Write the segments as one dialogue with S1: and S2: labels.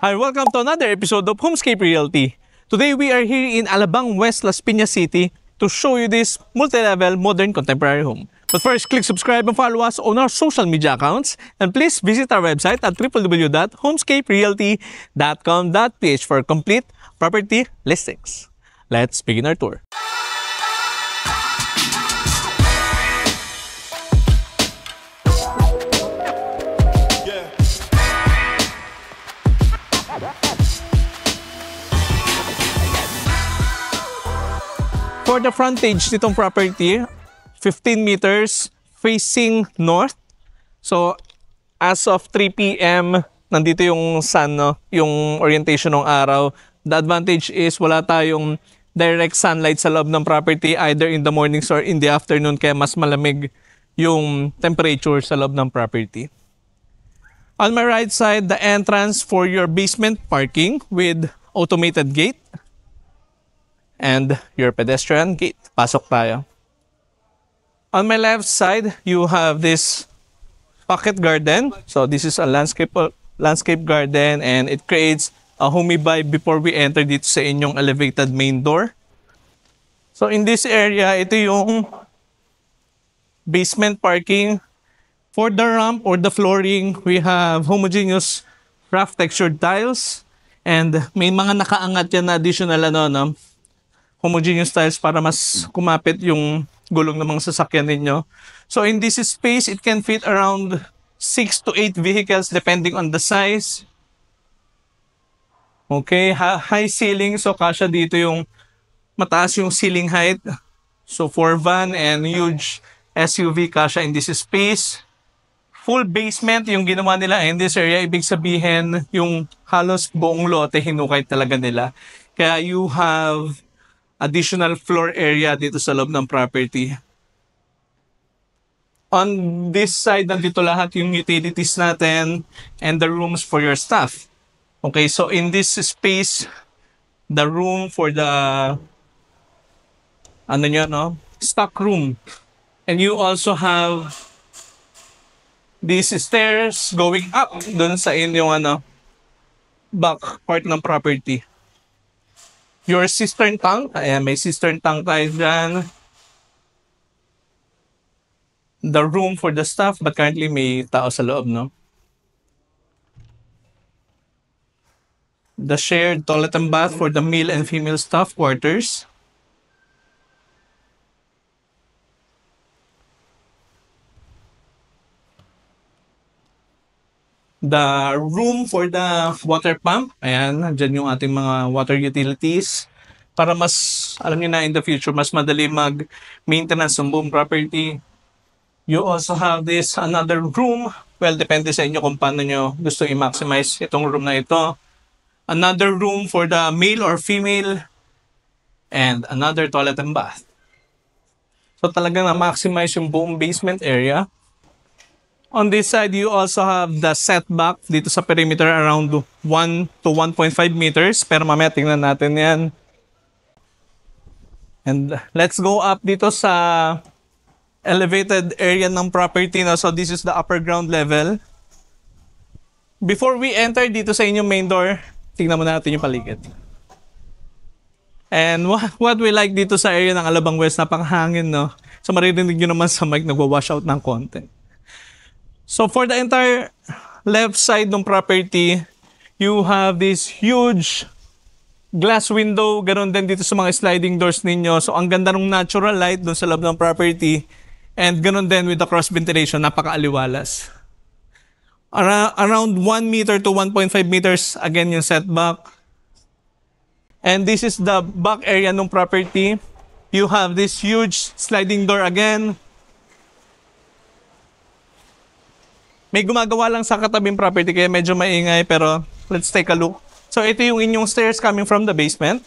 S1: Hi, welcome to another episode of Homescape Realty. Today we are here in Alabang, West Las Piñas City to show you this multi-level modern contemporary home. But first, click subscribe and follow us on our social media accounts, and please visit our website at www.homescaperealty.com.ph for complete property listings. Let's begin our tour. For the frontage nitong property, 15 meters facing north. So, as of 3 p.m., nandito yung sun, no? Yung orientation ng araw. The advantage is wala tayong direct sunlight sa loob ng property either in the mornings or in the afternoon, kaya mas malamig yung temperature sa loob ng property. On my right side, the entrance for your basement parking with automated gate. And your pedestrian gate. Pasok tayo. On my left side, you have this pocket garden. So this is a landscape garden, and it creates a homey vibe before we enter dito sa inyong elevated main door. So in this area, ito yung basement parking. For the ramp or the flooring, we have homogeneous rough textured tiles, and may mga nakaangat yan na additional homogeneous tiles para mas kumapit yung gulong ng mga sasakyan ninyo. So in this space, it can fit around 6 to 8 vehicles depending on the size. Okay, high ceiling. So kasya dito yung mataas yung ceiling height. So for van and huge SUV, kasya in this space. Full basement yung ginawa nila in this area. Ibig sabihin, yung halos buong lote hinukay talaga nila. Kaya you have additional floor area dito sa loob ng property. On this side, nandito lahat yung utilities natin and the rooms for your staff. Okay, so in this space, the room for the stock room. And you also have these stairs going up dun sa inyong back part ng property. Your cistern tank. Ayan, may cistern tank tayo dyan. The room for the staff, but currently may tao sa loob, no? The shared toilet and bath for the male and female staff quarters. The room for the water pump. Ayan, nandyan yung ating mga water utilities. Para mas, alam niyo na, in the future, mas madali mag-maintenance ng buong property. You also have this another room. Well, depende sa inyo kung paano nyo gusto i-maximize itong room na ito. Another room for the male or female. And another toilet and bath. So talagang na-maximize yung buong basement area. On this side, you also have the setback dito sa perimeter around 1 to 1.5 meters. Pero mamaya tingnan natin yan. And let's go up dito sa elevated area ng property. So this is the upper ground level. Before we enter dito sa inyong main door, tingnan muna natin yung paligid. And what we like dito sa area ng Alabang West, napakahangin, no? So maririnig nyo naman sa mic, nagwa-wash out ng konti. So for the entire left side ng property, you have this huge glass window. Ganon din dito sa mga sliding doors ninyo. So ang ganda ng natural light doon sa loob ng property. And ganon din with the cross ventilation, napaka-aliwalas. Around 1 meter to 1.5 meters, again yung setback. And this is the back area ng property. You have this huge sliding door again. May gumagawa lang sa katabing property kaya medyo maingay, pero let's take a look. So ito yung inyong stairs coming from the basement.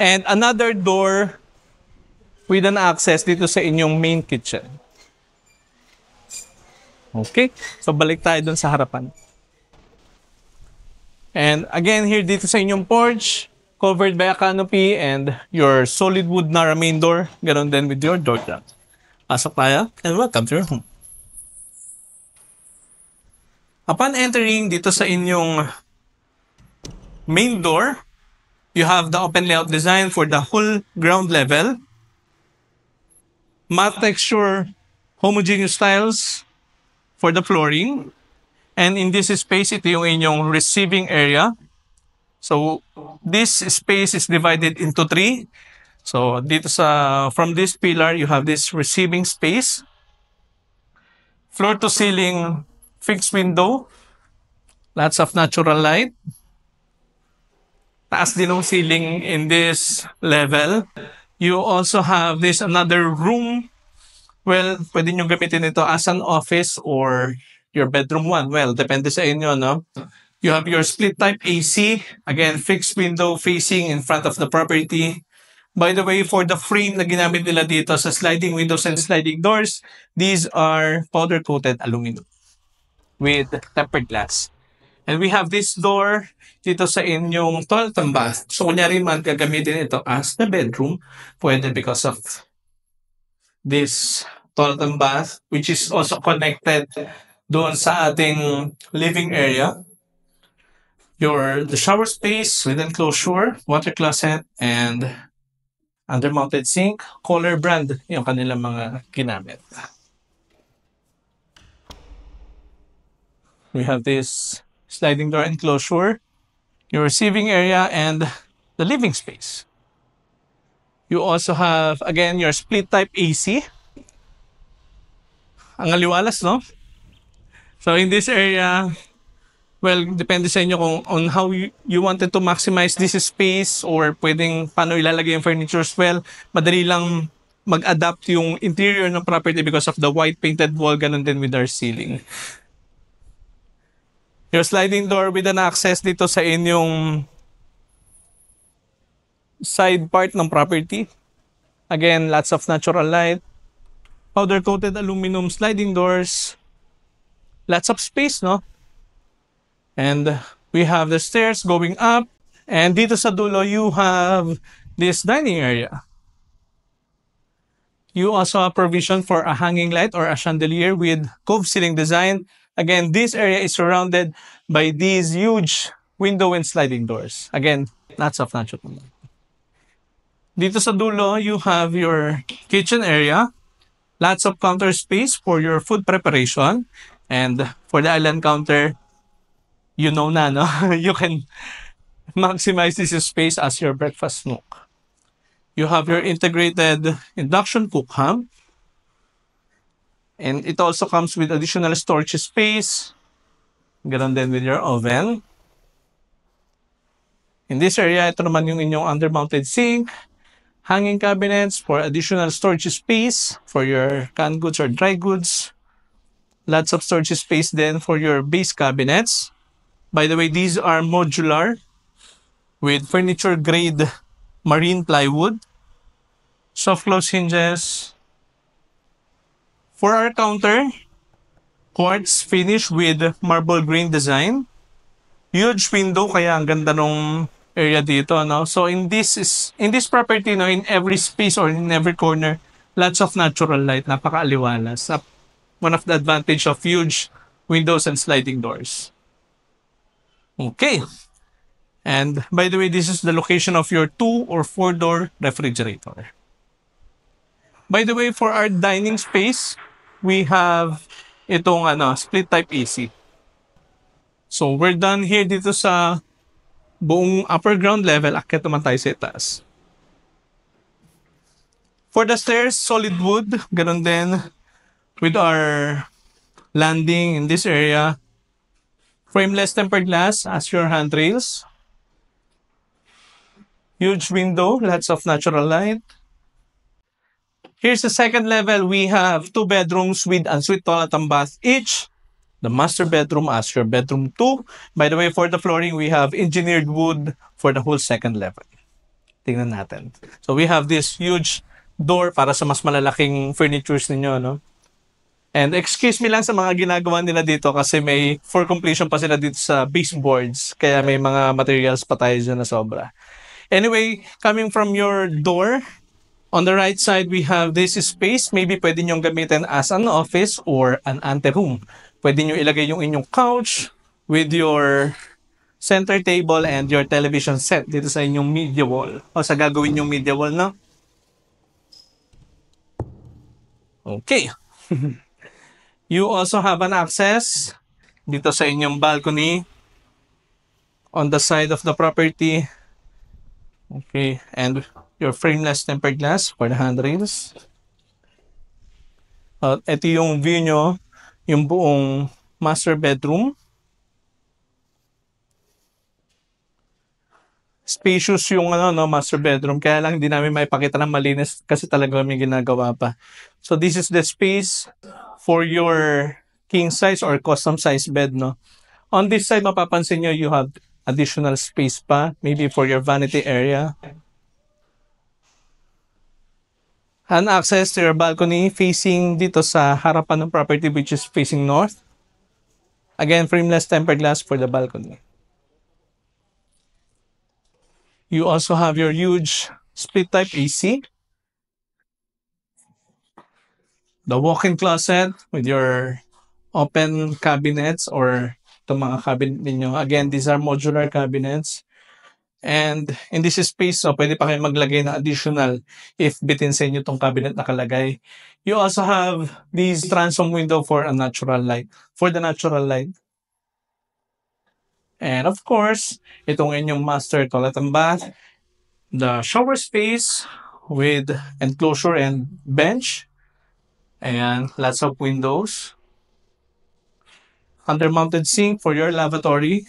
S1: And another door with an access dito sa inyong main kitchen. Okay, so balik tayo dun sa harapan. And again, here dito sa inyong porch, covered by a canopy and your solid wood na main door. Ganon din with your door jam. Pasok tayo and welcome to your home. Upon entering dito sa inyong main door, you have the open layout design for the whole ground level. Matte texture, homogeneous tiles for the flooring. And in this space, ito yung inyong receiving area. So, this space is divided into 3. So, dito from this pillar, you have this receiving space. Floor to ceiling, fixed window. Lots of natural light. Taas din ng ceiling in this level. You also have this another room. Well, pwede nyo gamitin ito as an office or your bedroom one. Well, depende sa inyo, no? You have your split type AC. Again, fixed window facing in front of the property. By the way, for the frame na ginamit nila dito sa sliding windows and sliding doors, these are powder-coated aluminum with tempered glass. And we have this door dito sa inyong toilet and bath. So, kunyari man gagamitin ito as the bedroom, pwede because of this toilet and bath, which is also connected doon sa ating living area. The shower space with enclosure, water closet, and under-mounted sink, Kohler brand yung kanilang mga ginamit. We have this sliding door enclosure, your receiving area, and the living space. You also have, again, your split type AC. Ang aliwalas, no? So in this area, well, depende sa inyo kung on how you wanted to maximize this space or pwedeng paano ilalagay yung furnitures. Well, madali lang mag-adapt yung interior ng property because of the white painted wall, ganun din with our ceiling. Your sliding door with an access dito sa inyong side part ng property. Again, lots of natural light. Powder-coated aluminum sliding doors. Lots of space, no? And we have the stairs going up. And dito sa dulo, you have this dining area. You also have provision for a hanging light or a chandelier with cove ceiling design. Again, this area is surrounded by these huge window and sliding doors. Again, lots of natural light. Dito sa dulo, you have your kitchen area. Lots of counter space for your food preparation. And for the island counter, you know na, no? You can maximize this space as your breakfast nook. You have your integrated induction cook hob. And it also comes with additional storage space. Ganon din with your oven. In this area, ito naman yung inyong under-mounted sink. Hanging cabinets for additional storage space for your canned goods or dry goods. Lots of storage space then for your base cabinets. By the way, these are modular with furniture-grade marine plywood, soft close hinges. For our counter, quartz finish with marble green design. Huge window, kaya ang ganda nung area dito, no? So in this property, no, in every space or in every corner, lots of natural light, napakaaliwalas. One of the advantage of huge windows and sliding doors. Okay. And by the way, this is the location of your 2 or 4-door refrigerator. By the way, for our dining space, we have itong split type AC. So we're done here dito sa buong upper ground level. Akyat naman tayo sa itaas. For the stairs, solid wood. Ganon din with our landing in this area. Frameless tempered glass as your handrails. Huge window, lots of natural light. Here's the second level. We have 2 bedrooms with ensuite toilet and bath each. The master bedroom as your bedroom 2. By the way, for the flooring, we have engineered wood for the whole second level. Tingnan natin. So we have this huge door para sa mas malalaking furnitures ninyo, no? And excuse me lang sa mga ginagawa nila dito kasi may for completion pa sila dito sa baseboards. Kaya may mga materials pa tayo dyan na sobra. Anyway, coming from your door, On the right side, we have this space. Maybe pwede nyong gamitin as an office or an anteroom. Pwede nyo ilagay yung inyong couch with your center table and your television set dito sa inyong media wall. O sa gagawin yung media wall, no? Okay. You also have an access dito sa inyong balcony on the side of the property. Okay. And your frameless tempered glass for the handrails. Ito yung view nyo, yung buong master bedroom. Spacious yung master bedroom. Kaya lang hindi namin maipakita ng malinis kasi talaga may ginagawa pa. So this is the space for your king size or custom size bed, no? On this side, mapapansin nyo, you have additional space pa, maybe for your vanity area. And access to your balcony facing dito sa harapan ng property which is facing north. Again, frameless tempered glass for the balcony. You also have your huge split type AC. The walk-in closet with your open cabinets or itong mga cabinet ninyo. Again, these are modular cabinets. And in this space, so pwede pa kayo maglagay na additional if bitin sa inyo itong cabinet nakalagay. You also have these transom window for a natural light. For the natural light. And of course, itong inyong master toilet and bath. The shower space with enclosure and bench. And lots of windows. Under-mounted sink for your lavatory.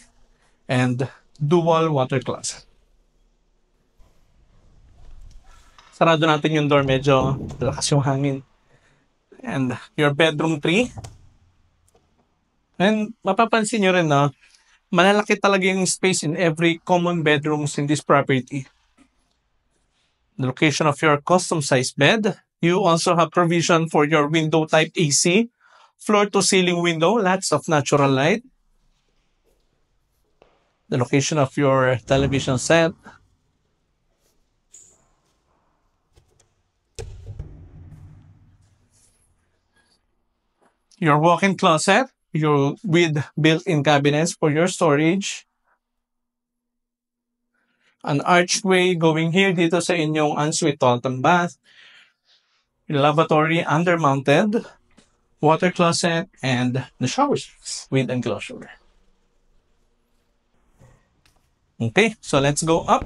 S1: And dual water closet. Sarado natin yung door, medyo lakas yung hangin. And your bedroom 3. And mapapansin nyo rin na malalaki talaga yung space in every common bedrooms in this property. The location of your custom size bed. You also have provision for your window type AC. Floor to ceiling window, lots of natural light. The location of your television set. Your walk-in closet, with built-in cabinets for your storage. An archway going here dito sa inyong ensuite toilet and bath. Your lavatory under-mounted. Water closet and the shower with enclosure. Okay, so let's go up.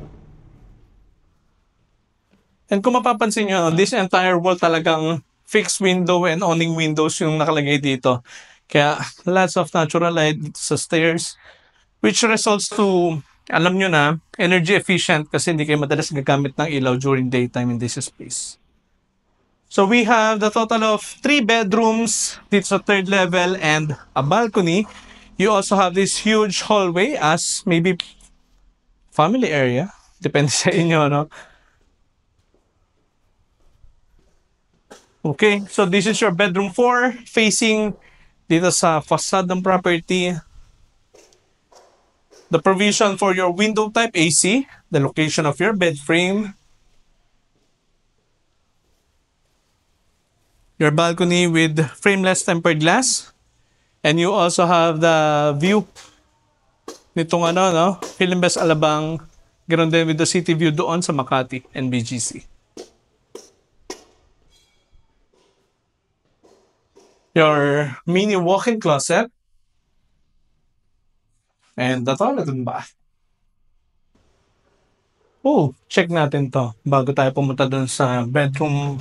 S1: And kung mapapansin nyo, this entire wall talagang fixed window and awning windows yung nakalagay dito. Kaya lots of natural light sa stairs, which results to, alam nyo na, energy efficient kasi hindi kayo madalas gagamit ng ilaw during daytime in this space. So we have the total of 3 bedrooms dito sa third level and a balcony. You also have this huge hallway as maybe family area. Depende sa inyo, no? Okay, so this is your bedroom 4 facing dito sa facade ng property. The provision for your window type AC, the location of your bed frame, your balcony with frameless tempered glass, and you also have the view nitong Philim Best Alabang, ganoon din with the city view doon sa Makati and BGC. Your mini walk-in closet and the toilet and bath. Oh, check natin to bago tayo pumunta dun sa bedroom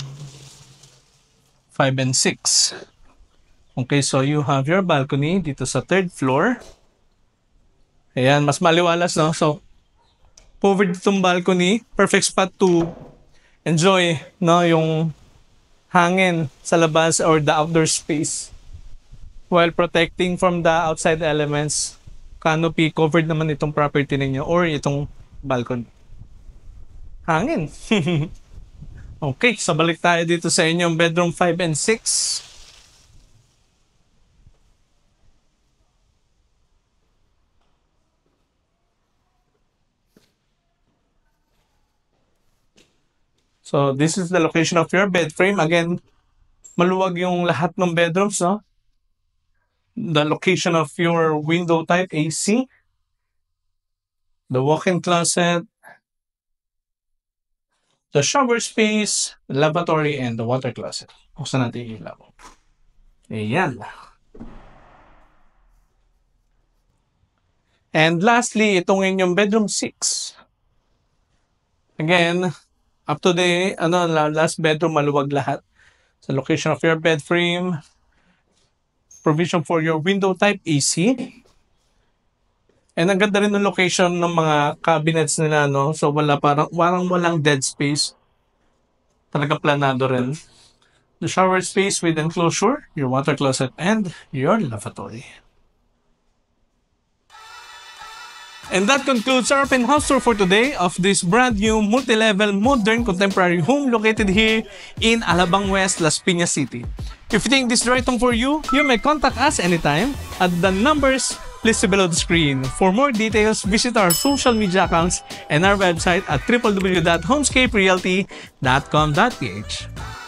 S1: 5 and 6. Okay, so you have your balcony dito sa third floor. Ayan, mas maliwalas, no? So, covered itong balcony. Perfect spot to enjoy, no? Yung hangin sa labas or the outdoor space while protecting from the outside elements. Canopy covered naman itong property ninyo or itong balcony. Hangin. Okay, so balik tayo dito sa inyong bedroom 5 and 6. So, this is the location of your bed frame. Again, maluwag yung lahat ng bedrooms, no? The location of your window type, AC. The walk-in closet. The shower space, the lavatory, and the water closet. Buksan natin yung ilaw. Ayan. And lastly, itong inyong bedroom 6. Again, up to the last bedroom, maluwag lahat. The location of your bed frame, provision for your window type, AC. And ang ganda rin ng location ng mga cabinets nila, no? So parang walang dead space. Talaga planado rin. The shower space with enclosure, your water closet, and your lavatory. And that concludes our open house tour for today of this brand new multi-level modern contemporary home located here in Alabang West, Las Piñas City. If you think this is the right home for you, you may contact us anytime at the numbers listed below the screen. For more details, visit our social media accounts and our website at www.homescaperealty.com.ph.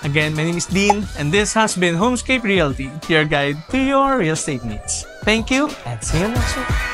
S1: Again, my name is Dean, and this has been Homescape Realty, your guide to your real estate needs. Thank you, and see you next week.